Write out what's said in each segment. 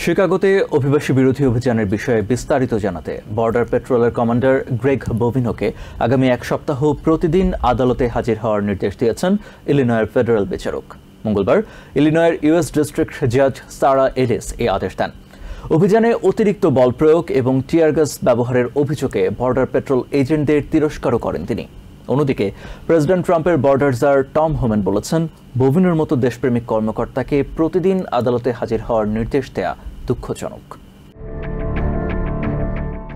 শিকাগোতে অভিবাসী বিরোধী অভিযানের বিষয়ে বিস্তারিত জানাতে বর্ডার পেট্রোলের কমান্ডার গ্রেগ বোভিনোকে আগামী এক সপ্তাহ প্রতিদিন আদালতে হাজির হওয়ার নির্দেশ দিয়েছেন ইলিনয়ের ফেডারেল বিচারক। মঙ্গলবার ইলিনয়ের ইউএস ডিস্ট্রিক্ট জাজ সারা এলিস এই আদেশ দেন। অভিযানে অতিরিক্ত বল প্রয়োগ এবং টিয়ার গ্যাস ব্যবহারের অভিযোগে বর্ডার পেট্রোল এজেন্টদের তিরস্কারও করেন তিনি। অন্যদিকে প্রেসিডেন্ট ট্রাম্পের বর্ডার জার টম হোমেন বলেছেন, বোভিনোর মতো দেশপ্রেমিক কর্মকর্তাকে প্রতিদিন আদালতে হাজির হওয়ার নির্দেশ দেয়া দুঃখজনক।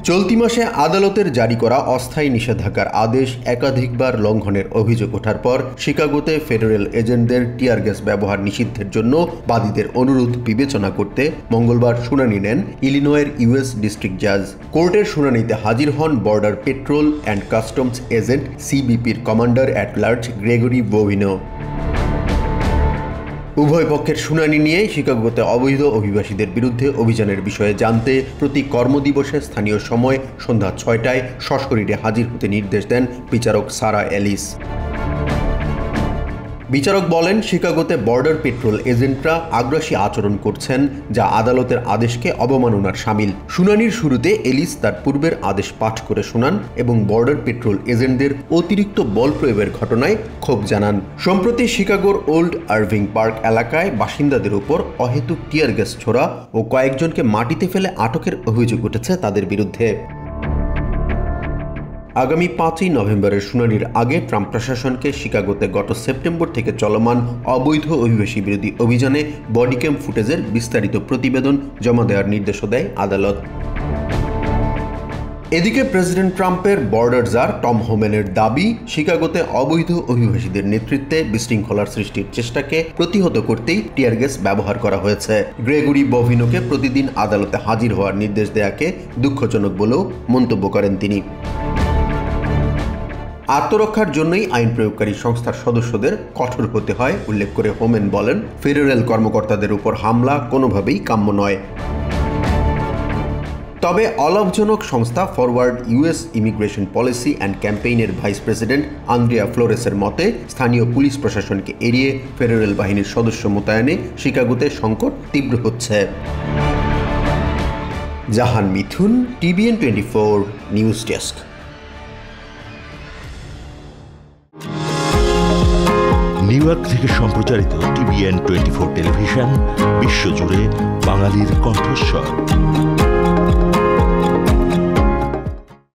চলতি মাসে আদালতের জারি করা অস্থায়ী নিষেধাজ্ঞার আদেশ একাধিকবার লঙ্ঘনের অভিযোগ ওঠার পর শিকাগোতে ফেডারেল এজেন্টদের টিয়ার গ্যাস ব্যবহার নিষিদ্ধের জন্য বাদীদের অনুরোধ বিবেচনা করতে মঙ্গলবার শুনানি নেন ইলিনয়ের ইউএস ডিস্ট্রিক্ট জাজ। কোর্টের শুনানিতে হাজির হন border patrol and customs agent সিবিপির commander at large Gregory Bovino. উভয় পক্ষের শুনানি নিয়ে শিকাগোতে অবৈধ অভিবাসীদের বিরুদ্ধে অভিযানের বিষয়ে জানতে প্রতি কর্মদিবসে স্থানীয় সময় সন্ধ্যা ৬টায় সশরীরে হাজির হতে নির্দেশ দেন বিচারক সারা এলিস। বিচারক বলেন, শিকাগোতে বর্ডার পেট্রোল এজেন্টরা আগ্রাসী আচরণ করছেন, যা আদালতের আদেশকে অবমাননার শামিল। শুনানির শুরুতে এলিস তার পূর্বের আদেশ পাঠ করে শোনান এবং বর্ডার পেট্রোল এজেন্টদের অতিরিক্ত বল প্রয়োগের ঘটনায় ক্ষোভ জানান। সম্প্রতি শিকাগোর ওল্ড আরভিং পার্ক এলাকায় বাসিন্দাদের উপর অহেতুক টিয়ার গ্যাস ছোড়া ও কয়েকজনকে মাটিতে ফেলে আটকের অভিযোগ উঠেছে তাদের বিরুদ্ধে। আগামী ৫ই নভেম্বরের শুনানির আগে ট্রাম্প প্রশাসনকে শিকাগোতে গত সেপ্টেম্বর থেকে চলমান অবৈধ অভিবাসী বিরোধী অভিযানে বডিক্যাম ফুটেজের বিস্তারিত প্রতিবেদন জমা দেওয়ার নির্দেশও দেয় আদালত। এদিকে প্রেসিডেন্ট ট্রাম্পের বর্ডার জার টম হোমেনের দাবি, শিকাগোতে অবৈধ অভিবাসীদের নেতৃত্বে বিশৃঙ্খলার সৃষ্টির চেষ্টাকে প্রতিহত করতেই টিয়ার গ্যাস ব্যবহার করা হয়েছে। গ্রেগরি বোভিনোকে প্রতিদিন আদালতে হাজির হওয়ার নির্দেশ দেয়াকে দুঃখজনক বলেও মন্তব্য করেন তিনি। আত্মরক্ষার জন্যই আইন প্রয়োগকারী সংস্থার সদস্যদের কঠোর হতে হয় উল্লেখ করে হোমেন বলেন, ফেডারেল কর্মকর্তাদের উপর হামলা কোনোভাবেই কাম্য নয়। তবে অলাভজনক সংস্থা Forward US immigration policy and ক্যাম্পেইনের ভাইস প্রেসিডেন্ট আন্দ্রিয়া ফ্লোরেসের মতে, স্থানীয় পুলিশ প্রশাসনকে এড়িয়ে ফেডারেল বাহিনীর সদস্য মোতায়েনে শিকাগোতে সংকট তীব্র হচ্ছে। জাহান মিথুন, TVN 24 news desk. New York থেকে সম্প্রচারিত TVN 24 টেলিভিশন বিশ্বজুড়ে বাঙালির কণ্ঠস্বর।